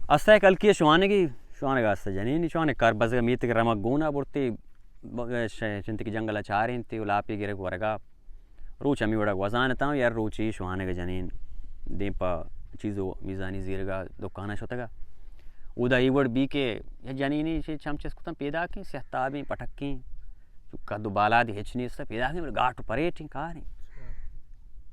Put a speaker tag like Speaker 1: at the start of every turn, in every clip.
Speaker 1: Asta kalki şuanegi şuanega asta janini şuane kar bazga miyete ramak guna burti cinti jangala charinti ulapi gire warga rucha mi wada wazana tam yar ruchi şuanega janin dempa चीज़ो मीज़ानी ज़ीरगा दुकाना शोतगा उदा इवड़ B के या janini शे चमचेस कुतम पैदा की सहताबी पटक्की चुक्का दो बाला दी हेचनी से पैदा की गाट परेटिंग कारी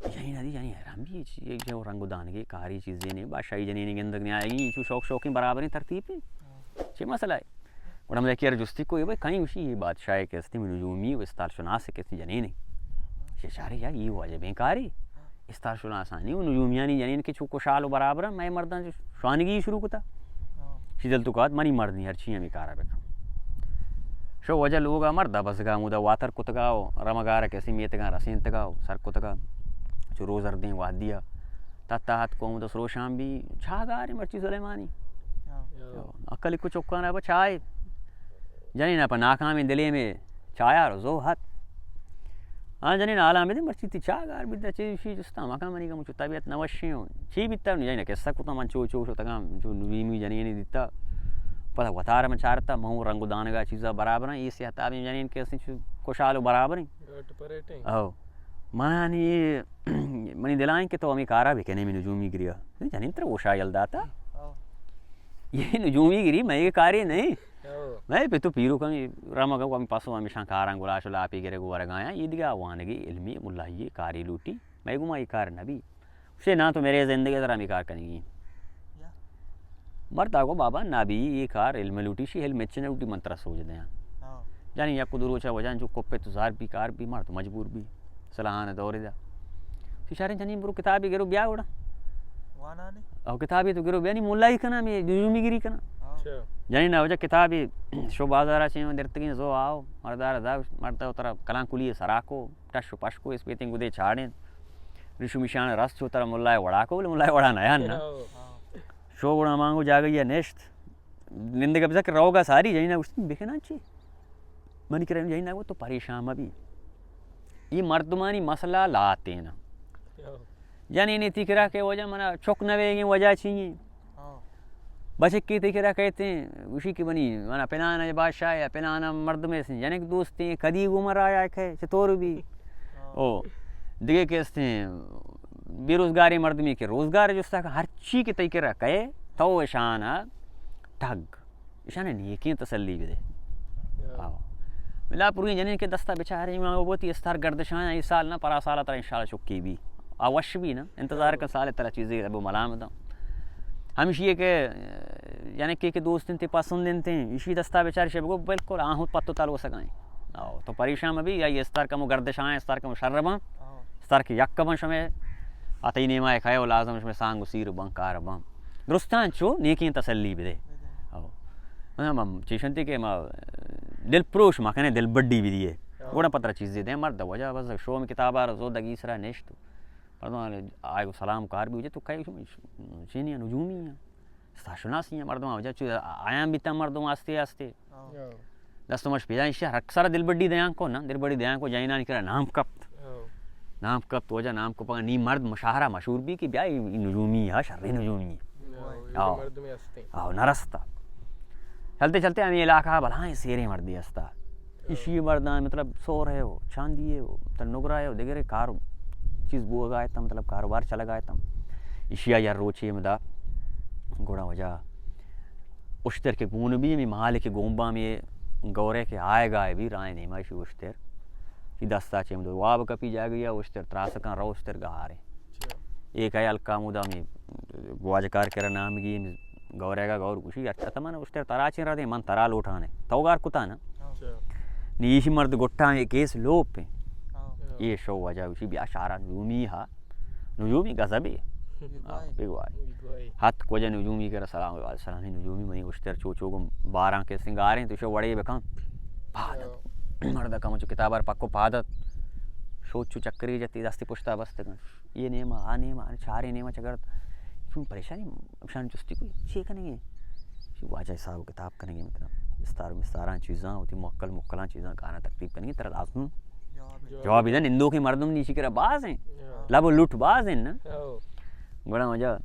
Speaker 1: यही नदी यानी रंबी एक जो रंगुदान की कारी चीज़ें ने बादशाही janini के अंदर नहीं आएगी चु शौक की बराबर नहीं तरतीब है चे मसला है और हम देखिए जुस्ती को ये भाई कहीं उसी ये बादशाह कैसी मिनुजूमी विस्तार शुनास से कैसी janini शे शारे यार ये वाजे बेकारी इस्तार शुना आसानी नुजूमियानी जानी इनके चुको शाल बराबर मैं मर्दा शानगी शुरू कुता शीतल तुकात मनी मर्दनी हर चीज़ में कारा बेखा शो वजह लोग मर्दा बस गा मुदा वातर कुतगाओ रमगार कैसी मेतगा रसीन तगाओ सर कुतगा जो रोज़ अर्दे वादिया तत्ता हाथ को मुदा सरो शाम भी छागारे मर्ची सुलेमानी अकल को चौका ना चाय जानी ना पर नाका में दिले में चाया रोज़ो हाथ हाँ जनी नाला में मर्ची थी चागार बिद्दा चीज़ जुस्ता मका मनी का मुझे तबीयत नवश्यों ची बित्ता नहीं जाने कैसा कुता मन चो चो तक जो नुवीमी जनी नहीं दिता पता वतार में चारता महू रंगुदान का चीज़ा बराबर है ये सेहता भी जनी कैसे खुशहाल बराबर है आओ मानी मनी दिलाएं कि तो हमें कारा भी कहने में नजूमी गिरिया जनी तर वो शायल दाता ये नजूमी गिरी मैं ये कार्य नहीं मैं पे तो पीरो कमी रामा का कमी पासों में शंकारां गुलाश लापी गिरे गुवार गाया ईदगा वानगी इल्मी मुल्ला ये कारी लूटी मैं गुमा ये कार नबी उसे ना तो मेरे ज़िंदगी ज़रा मी कार करेंगी मरता को बाबा नबी ये कार इल्म लूटी शी इल्म चने लूटी मंत्रा सोच दे जानी या कुदूर वचा वजन जो कोपे तुजार भी कार भी मर तो मजबूर भी सलाहान दौरे दा इशारे जनी बुरु किताबी गिरो ब्याह उड़ा वाना ने और किताबी तो गिरो ब्याह नहीं मुल्ला ही कना में जुजुमी गिरी कना जानी ना वजह किताबी शो बाजारा चाहिए दर्तगी जो आओ मरदार दा मरता उतरा कलांकुली सराको टशो पशको इस पेटिंग उदे छाड़े ऋषु मिशान रस जो तरह मुल्ला वड़ा को मुल्ला वड़ा नया ना शो गुणा मांगो जा गई है नेश्त निंदे कब तक रहोगा सारी जानी ना उसमें बिखना चाहिए मन करे जानी ना वो तो परेशान अभी ये मर्दमानी मसला लाते ना जानी नहीं तिकरा के वजह मना चौक नवेगी वजह चाहिए बस एक की तिकरा कहते हैं उसी की बनी मना पिनाना बादशाह या पिनाना मर्द में से यानी दोस्त हैं कदी उमर आया है चतोर भी ओ दिगे कहते हैं बेरोजगारी मर्द में के रोजगार जो तक हर चीज के तिकरा कहे तो ईशाना ठग ईशाना नहीं की तसल्ली भी दे आओ मिला पूरी जनी के दस्ता बेचारे वो बहुत ही इस्तार गर्दशां इस साल ना परा साल तरह इंशाल्लाह चुक्की भी अवश्य भी ना इंतजार का साल तरह चीज़ें अब मलामत हमेशा ये के यानी के दोस्त थे पसंद थे इसी दस्ता बेचारे शब को बिल्कुल आहूँ पत्तो ताल हो सकें आओ तो परेशान में भी या ये स्तर का मु गर्दशां स्तर का शर्रबा स्तर के यक बंश में अतई नेमा खाए लाजम में सांग सीर बंकार बम दुरुस्तान चो नेकी तसल्ली भी दे आओ हम चेशंती के दिल प्रोश माखने दिल बड्डी भी दिए गोड़ा पत्र चीज़ें दे मर्द वजह बस शो में किताबा रजो दगी सरा नेश्त आए सलाम कार भी हो तो कई चीनी नजूमी है स्ताशुनासी है मर्दों वजह आया भी तम मर्दों आस्ते आस्ते दस मश पेजा अक्सर दिल बड्डी दयांग को ना दिल बड़ी दयांग को जाइना निकला नाम कप्त वजह नाम को पका नी मर्द मुशाहरा मशहूर भी कि ब्याह नजूमी है शर्री नजूमी आओ नरस्ता चलते चलते हमें इलाका भला शेरे मर्दी हस्ता इसी मर्दा मतलब सो रहे हो चांदी हो तो नुगरा हो देखे कार चीज़ बुआ गाए तम मतलब कारोबार चला गाए तम इशिया यार रोचे मदा घोड़ा वजह उश्तर के गुण भी में माल के गोंबा में गौरे के आए गाए भी राय नहीं माशी उश्तर कि दस्ता चे मदो वाब कपी जा गया उश्तर त्रास का रो उश्तर गहारे एक है अलका मुदा में वाजकार कर नाम की गौरे का गौर कुशी अच्छा तमन उश्तर तराचे रहते मन तराल उठाने तोगार कुता ना नीशी मर्द गुट्टा में केस लोप पे ये शो वजह उसी भी अशारा नजूमी हा नजूमी गजबी हाथ को जन नजूमी कर सलाम सलामी नजूमी मनी उश्तर चोचो को 12 के सिंगारे तो शो वड़े बेकम पादत मर्द कम चो किताबार पक्को पादत सोचू चक्री जती दस्ती पुश्ता बस्त ये नेमा आ नेमा चारे नेमा चकर क्यों परेशानी शान चुस्ती कोई छे करेंगे वाजा हिसाब किताब करेंगे मतलब विस्तारा चीज़ां होती मुक्कला चीज़ां गाना तरतीब करेंगे तरह लाजम जवाब इधर इंदो के मर्दम नीची कर बाज हैं लब लुट बाज हैं ना बड़ा मजा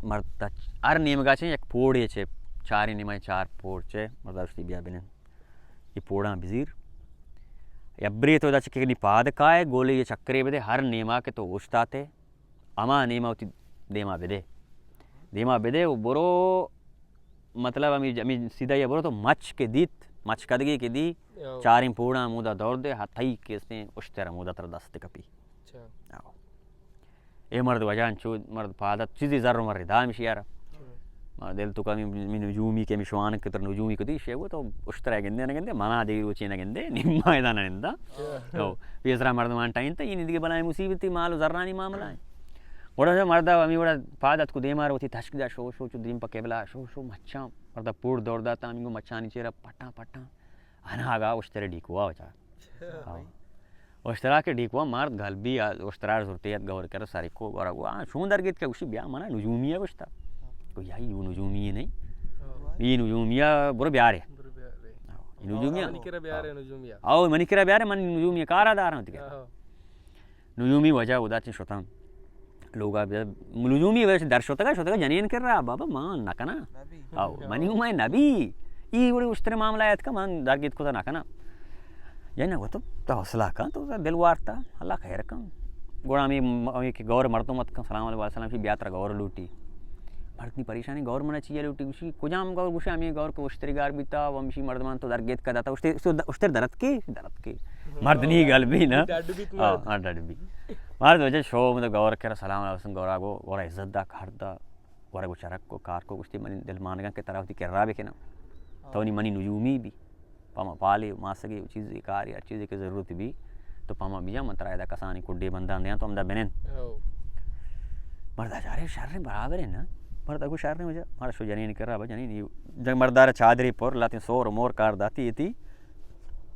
Speaker 1: मर्द हर नेम गाचे एक पोड़े छे चार नेम चार पोड़ छे मर्द उसकी बिया बिने ये पोड़ा बिजीर यब्रे तो दच के पाद काय गोले ये चक्रे बेदे हर नेमा के तो उस्ताते अमा नेमा उती देमा बेदे वो बोरो मतलब अमी सीधा ये बोरो तो मच के दीत मच कदगी के दी चारिम पूर्णा मुदा दौड़ दे हाथई केसने उस तरह मुदा तर दस्ते कपी आओ ए मर्द वजान चो मर्द पादत चीज़ी ज़रूर मर दाम शियारा दिल तो कमी नुजूमी के मिशवान के तर नुजूमी को दी शेवो तो उस तरह गेंदे मना दे रुचि न गेंदे निम्मा इदाना निंदा ओ पेसरा मर्द मान टाइम तो ये निदिगे बनाए मुसीबती माल जर्रानी मामला है वड़ा जो मर्दा अमी वड़ा पादत को दे मार होती धशक शो शो चो दीम पकेबला शो मच्छा मर्दा पूर दौड़ दाता अमी को मच्छा नीचे रा पट्टा पट्टा अनागा उस तरह ढीकुआ हो जा उस तरह के ढीकुआ मार्द घल भी उस तरह जुर्तियत गौर कर सारी को गौर हुआ सुंदर गीत के उसी ब्याह मना नुजूमिया कुछ था को यही यू नुजूमी नहीं ये नुजूमिया बुरा ब्याह है नुजूमिया आओ मनिकरा ब्याह है मन नुजूमिया कारादार होती है नुजूमी वजह उदाची शोता लोग नुजूमी वजह दर्शोता का जनीन कर रहा बाबा मान नकना आओ मनी उमाय नबी ये बड़ी उस तरह मामला आयत का मान दारगीत को नकना ये ना वो तो हौसला का तो दिल वारता अल्लाह खैर का गोड़ा में गौर मरतो मत का सलाम अलैहि वसल्लम की ब्यात्रा गौर लूटी मर्द की परेशानी गौर मना चाहिए लूटी उसी कुजाम गौर गुशा में गौर को उस तरीगार बीता वंशी मर्दमान तो दारगीत का दाता उस तरह दर्द के मर्द नहीं गल भी ना हां डड भी मर्द वजह शो मतलब गौर कर सलाम अलैहि वसल्लम गौरा को गौरा इज्जत दा खारदा गौरा को चरक को कार को उस्ती मनी दिल मानगा के तरफ दी कर रहा के ना तो नहीं मनी नुजूमी भी पामा पाले मासगे चीज़ कार या चीज़ की ज़रूरत भी तो पामा बिया मंत्रायदा कसानी कुड्डे बंदा दे तो हमदा बेनन मर्दा जा रहे शर्र बराबर है ना मर्दा को शर्र मुझे मारा शो जनी नहीं कर रहा जनी नहीं जग मर्दार चादरी पर लाती सोर मोर कार दाती थी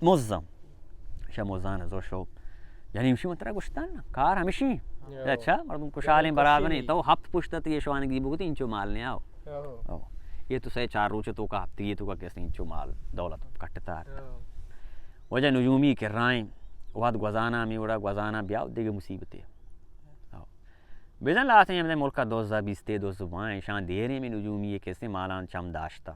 Speaker 1: मुज़्ज़म शा मुज़ान जो शो यानी उसी मंत्रा गुस्तान ना कार हमेशा अच्छा मर्दों को शालें बराबर नहीं तो हफ्त पुश्ता तो ये शवान की बुगती इंचो माल ने आओ ये तो सही चार रोचे तो का हफ्ते ये तो का कैसे इंचो माल दौलत कटता वजह नुजूमी के राय वाद गजाना में उड़ा गजाना ब्याह देगे मुसीबतें बेजन लाते हैं मुल्क का 2020 ते 2022 शान देरे में नुजूमी कैसे मालान चम दाश्ता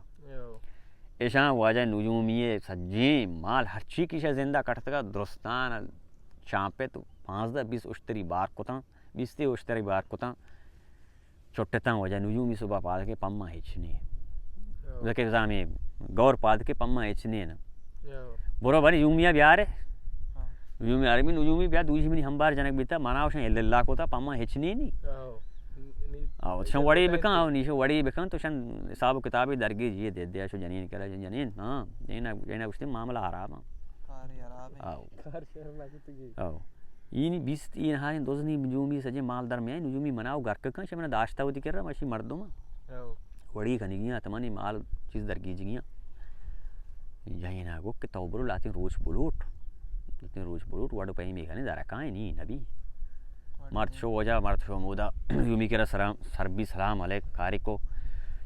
Speaker 1: ऐशा वजह नुजूमी सज्जे माल हर चीज की जिंदा कटता दुरुस्तान चापे तो 5-20 उश्तरी बार कोता 20 ते उश्तरी बार कोता चोट्टता वजह नुजूमी सुबह पाद के पम्मा हिचने उनके जामे गौर पाद के पम्मा हिचने ना बोरो बनी यूमिया ब्याह रे नुजूमी आरमी नुजूमी ब्याह दूजी में हम बार जनक बीता माना उसे अल्लाह कोता पम्मा हिचने नहीं आओ शन वड़ी बेका आओ नीशो वड़ी बेका तो शन हिसाब किताबी दरगी ये दे दिया शो जनीन करा जनीन हां जेना उसने मामला आराम आओ आओ ये 20 तीन हां दोजनी नुजूमी सजे माल दर में नुजूमी मनाओ घर का शमना दाश्ता होती कर रहा मशी मर्दों में वड़ी खनी गया तमानी माल चीज दर कीज गया यही ना गो के तौबरो लाते रोज बुलूट वाडो पई में खाने जरा काहे नहीं नबी मर्द शो मोदा यूमी के सलाम सरबी सलाम अलैक कारी को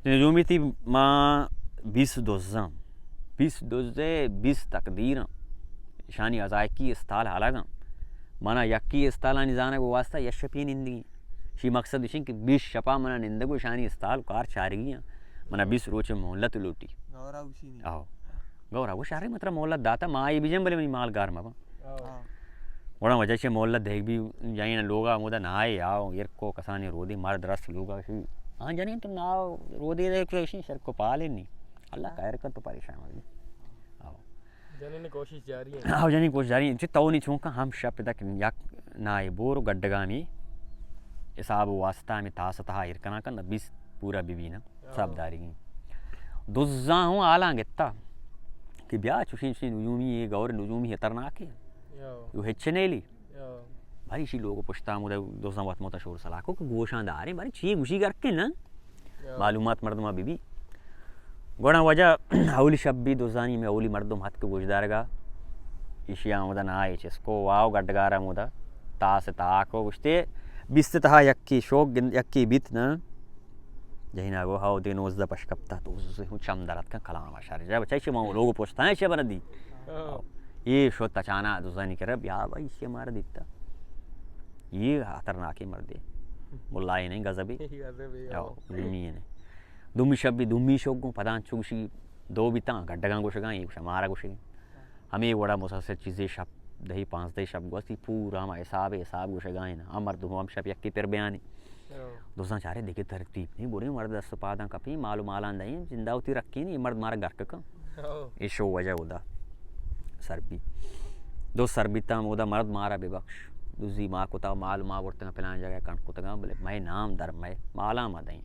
Speaker 1: यूमी थी मां 20 तकदीर शानी अजाकी इस्ताल हालागा मना यक्की इस्ताला निजाना को वास्ता यशपी निंदी शी मकसद इशिन कि 20 शपा मना निंदगो शानी इस्ताल कार चारगियां मना 20 रोचे मोहल्लत लूटी गौरा उसी नहीं आओ गौरा वो शारे मतलब मोहल्लत दाता माई बिजम बले माल गार में बड़ा वजह से मोहल्लत देख भी जाई ना लोगा मुदा नहाए आओ यर को कसाने रोदी मर्द रस लोगा हां जानी तो ना रोदी दे के शर को पाले नहीं अल्लाह खैर कर तो परेशान हो आओ जाने ने कोशिश जारी है आओ जानी कोशिश जारी है तो नहीं छूका हम शप तक यक नाए बोर गड्डगा में हिसाब वास्ता में तासता इरकना का 20 पूरा बीबी ना सब दारी दुज्जा हूं आला गेत्ता कि ब्याह चुशी नुजूमी ये गौर नुजूमी खतरनाक है यो हेचनेली भाई शी लोगों पुछता मुझे दोस्तों बात मोता शोर सलाको को गोशानदार है भाई ची गुशी करके ना मालूमात मर्दमा बीबी गोड़ा वजह औली शब्बी दोजानी में औली मर्दम हाथ के गोशदारगा इशिया मुदा ना आए इसको वाव गड्डगारा मुदा तास ताको गुश्ते बिस्ते तहा यक्की शोक यक्की बित ना जहिना go how they knows the पशकप्ता तो उसे हूं चमदरत का कलाम अशर जब चाहिए मो लोग पूछता है शे बरदी ये शो तचाना दोजानी कर ब्याह भाई से मार दिता ये खतरनाक मर्दे mulla ini gazabi
Speaker 2: Gazabi,
Speaker 1: yaw dumi ini dumi shabbi dumi shogu padan chushi do bitan gaddagan gushagan एक शमारा गुशे हमें बड़ा मुसासिर चीज़ें शब दही 5 दही शब गोस्ती पूरा हम हिसाब गुशेगा है ना अमर दुम शब यक्की पर बयानी दोस्तों चारे देखे तरतीब नहीं बोरे मर्द दस्त पादा कपी मालूम मालान दही जिंदा होती रखी नहीं मर्द मारा घर का ये शो वजह उदा सरबी दो सरबिता मोदा मर्द मारा बेबख्श दूसरी माँ को ता माल माँ वर्तन पिलान जगह कण को तगा बोले मैं नाम दर मैं माला मदई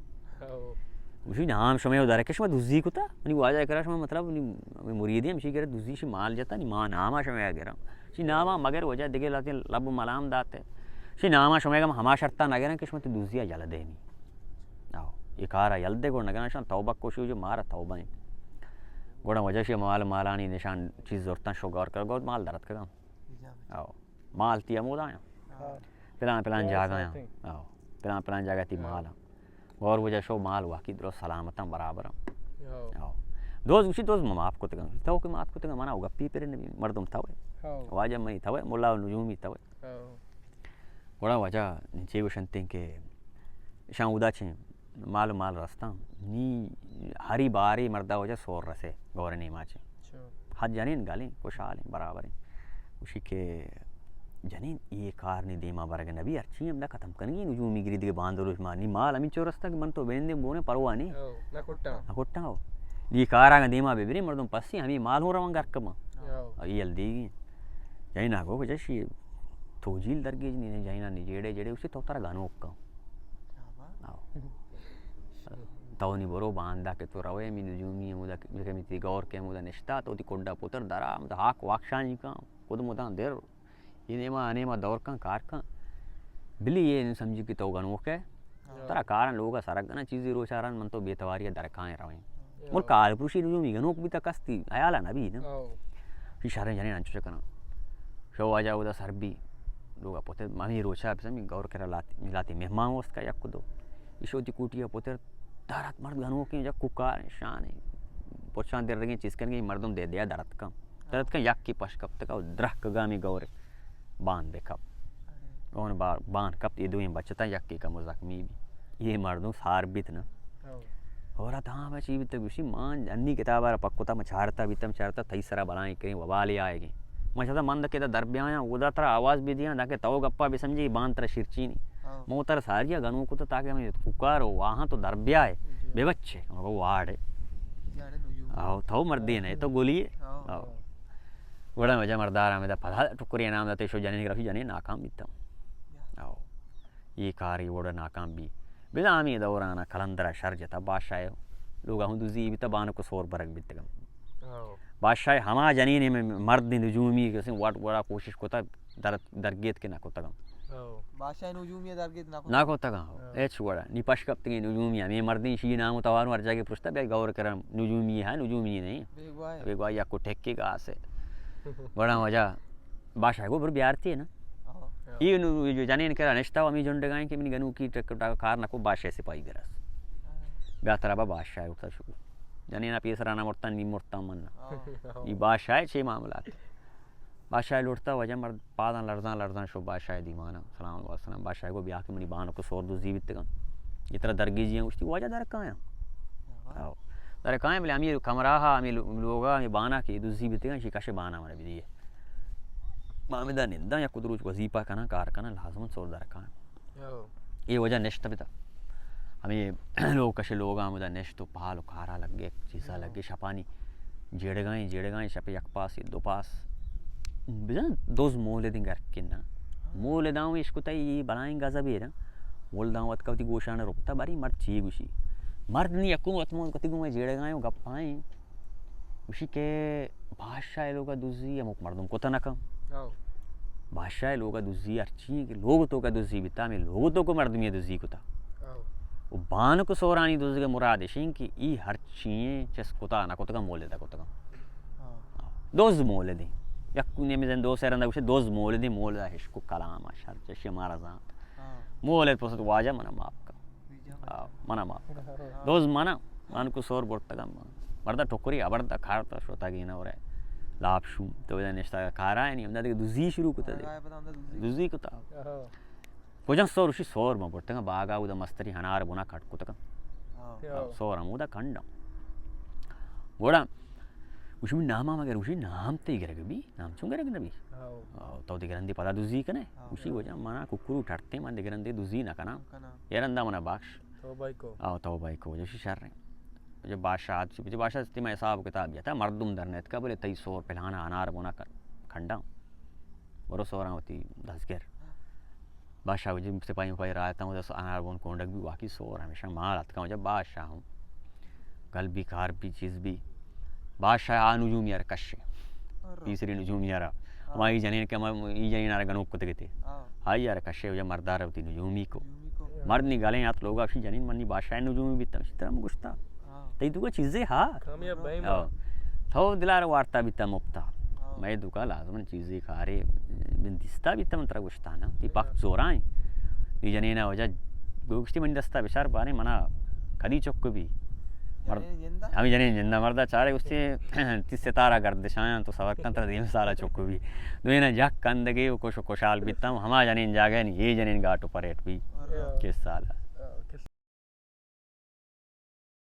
Speaker 1: उसी नाम समय उदार के शमा दूसरी को ता नहीं वाजा करा शमा मतलब नहीं मुरीदी हम शी करे दूसरी शी माल जाता नहीं माँ नामा समय गरा शी नामा मगर वजह दिखे लाते लब मलाम दाते शी नामा समय का हमा शर्ता ना गरा किस्मत दूसरी जल दे नहीं आओ ये कारा यल दे को नगना शा तौबा कोशिश जो मारा तौबा नहीं गोड़ा वजह से माल मालानी निशान चीज़ औरतां शो गौर कर गौर माल दरद का आओ माल ती अमोदा पिलान जागा आओ पिलान जागा ती माल और वजह शो माल वाकी द्रो सलामता बराबर आओ दोस्त उसी दोस्त माफ को तगा तो के माफ को तगा मना होगा पी पेरे नबी मर्दम था वाजा मई था मुल्ला नुजूमी था गोड़ा वजह नीचे वशंते के शां उदा छे माल रास्ता नी हरी बारी मर्दा वजह सोर रसे गौर नहीं माचे हाथ जानीन गाली खुशहाल बराबर उसी के जनीन ये कार नहीं देमा बरग नबी अच्छी हमला खत्म करेंगे नुजूमी गिरी के बांधो मानी माल अमी चौरस्ता के मन तो बेंदे बोने परवा नहीं ना कुट्टा हो ये कार आगे देमा बेबरे मर्दम पस्सी हमी माल हो रहा घर कमा ये हल्दी जही ना को जैसी तोजील दरगेज नहीं जही ना जेड़े जेड़े उसे तो तारा गानो का तवनी बरो बांधा के तो रवे मी नुजूमी मुदा के मिति गौर के मुदा निष्ठा तो दी कोड्डा पुत्र दरा मुदा हाक वाक्षानी का खुद मुदा देर ये नेमा दौर का कार का बिल्ली ये समझी कि तो गनो के तरा कारण लोग सारा गना चीज रोचारन मन तो बेतवारी दरकाए रवे मोर काल पुरुषी नुजूमी गनो भी तकस्ती आयाला नबी ना इशारे जाने अंचो करना शो आजा उदा सरबी लोग पोते मामी रोचा समी गौर करा लाती मेहमान उसका यक दो इशोती कुटिया पोते दारत मर्द गनो के जब कुकार शान पोछान दे रगे चीज करके मर्दम दे दिया दरत का यक की पश कब तक द्रह गामी गौर बांध बे कब कौन बार बांध कब ये दुई बचता यक की कम जख्मी भी ये मर्दों सार बित ना और हाँ बची भी तक उसी मान अन्नी किताब पक्कोता मछारता बीतम चारता थई सरा बनाई करें वबाले आएगी मछता मंद के दरब्याया उदा तरह आवाज भी दिया ताकि तव गप्पा भी समझी बांध तरह शिरची नहीं मोतर सारिया गनों को तो ताकि हमें पुकार हो वहाँ तो दरब्या है बेबच्चे वो वाड़ है आओ थो मर्दी नहीं तो गोलिए आओ बड़ा मजा मर्दार में पता टुकरी नाम दाते शो जाने रखी जाने नाकाम बीतम आओ ये कारी वोड़ा नाकाम भी बिदामी दौराना कलंदरा शर्जता बादशाह लोग हूँ दूसरी भी तबान को सोर बरक बीतगम बादशाह हमा जनीने में मर्द नुजूमी के वाट बड़ा कोशिश कोता दरगेत के ना को तगम
Speaker 2: बादशाह नुजूमी दरगेत
Speaker 1: ना को तगम ए छुड़ा निपश कब तक नुजूमी हमें मर्दी शी नाम तवार मर जाके पुछता बे गौर करम नुजूमी है नुजूमी नहीं बेगवा या को ठेके का से बड़ा मजा बादशाह को बियारती है ना ये जो जाने ने करा निश्ता अमी जोंडे गाय के मिनी गनु की कार ना को बादशाह से पाई गरस बेहतर बा बादशाह उठा शुरू जाने ना पेसरा ना मोरता नी मोरता मन ये बादशाह छे मामला बादशाह लुटता वजह मर्द पादा लड़दा शो बादशाह दीवाना सलाम अलैहि वसल्लम बादशाह को ब्याह के मनी बान को सोर दो जीवित का ये तरह दरगी जी उसकी वजह दर काया आओ दर काया बोले अमी कमरा हा अमी लोगा ये बाना के दो जीवित का शिकाशे बाना मारे भी दिए मामेदा निंदा या कुदरूच वजीफा कना कार कना लाजमन सोर दर काया ये वजह नेश्त भी था हमें लोग कशे लोग आमुदा नेश्त तो पाल खारा लग गए चीज़ा लग गए शपानी जेड़ गाएं शपे यक पास दो पास बिजन दोज मोले दिन घर किन्ना मोले दाऊ इसको तई बनाएं गजब है ना मोल दाऊ वत कवती गोशान रुकता बारी मर्द ची गुशी मर्द नहीं यकून वत मोल कति गुमे जेड़ गाएं गप्पाएं उसी के भाषा लोग का दूसरी अमुक मर्दों को तनकम भाषा लोग का दूसरी अर्ची के लोग तो का दूसरी बिता में लोग तो को मर्द में दूसरी को था वो बान को सोरानी दूसरे के मुराद शें कि ई हर चीज़ चस कोता ना कोता का मोले दा कोता का दोस्त मोले दे यकुने में जन दोस्त रंदा उसे दोस्त मोले दे मोले दा हिस्को कलाम शर चश हमारा जान मोले पोसत वाजा मना माफ का मना माफ दोस्त मना मान को सोर बोलता का मर्दा ठोकरी अबरदा खारता श्रोता की ना हो रहा है लाभ शूम तो वजह निश्ता खारा है नहीं हमने दूसरी शुरू कोता दे दूसरी कोता Pojang sor ushi sor ma portanga baga uda mastari hanar buna katkutaka. Sor amuda kanda. Goda ushi nama magar ushi naam te geragabi naam chunga nabi. Tau digerandi pada duzi kane ushi goja mana kukuru tarte man digerandi duzi na kana. Yeranda mana baksh. Tau baiko ushi sharre. जब बादशाह जब बादशाह में हिसाब किताब दिया था मर्दुम दरनेत का बोले 23 और पहलाना अनार बोना कर खंडा बरो सोरा होती 10 गेर बादशाह जब सिपाही में रहा था मुझे अनार बोन कोंडक भी वाकई सोर हमेशा मार आता हूँ जब बादशाह हूँ कल भी कार भी चीज़ भी बादशाह आ नुजूम यार कश्य तीसरी नुजूम यार हमारी जनीन के ई जनीन आर गनोक कुत्ते के थे आई यार कश्य जब मर्दार होती नुजूमी को मर्द निकाले यहाँ तो लोग आपसी जनीन मन्नी बादशाह नुजूमी भी तम तरह कुछ था तई दुका चीज़ें हाँ थो दिलार वार्ता भी तम उपता मैं दुका लाजमन चीज़ें खारे बिंदिस्ता भी तम तरह कुछ था ना ती पाक जोराएं ती जने ना वजह गोश्ती मन दस्ता बिचार बारे मना कदी चौक भी हम जने जिंदा मर्दा चारे उससे ती सितारा गर्दिशां तो सवर कंतर दीम साला चौक भी दुए ना जग कंदगे वो कुछ खुशहाल भी तम हमा जने जागे नहीं ये जने गाटो परेट भी किस साला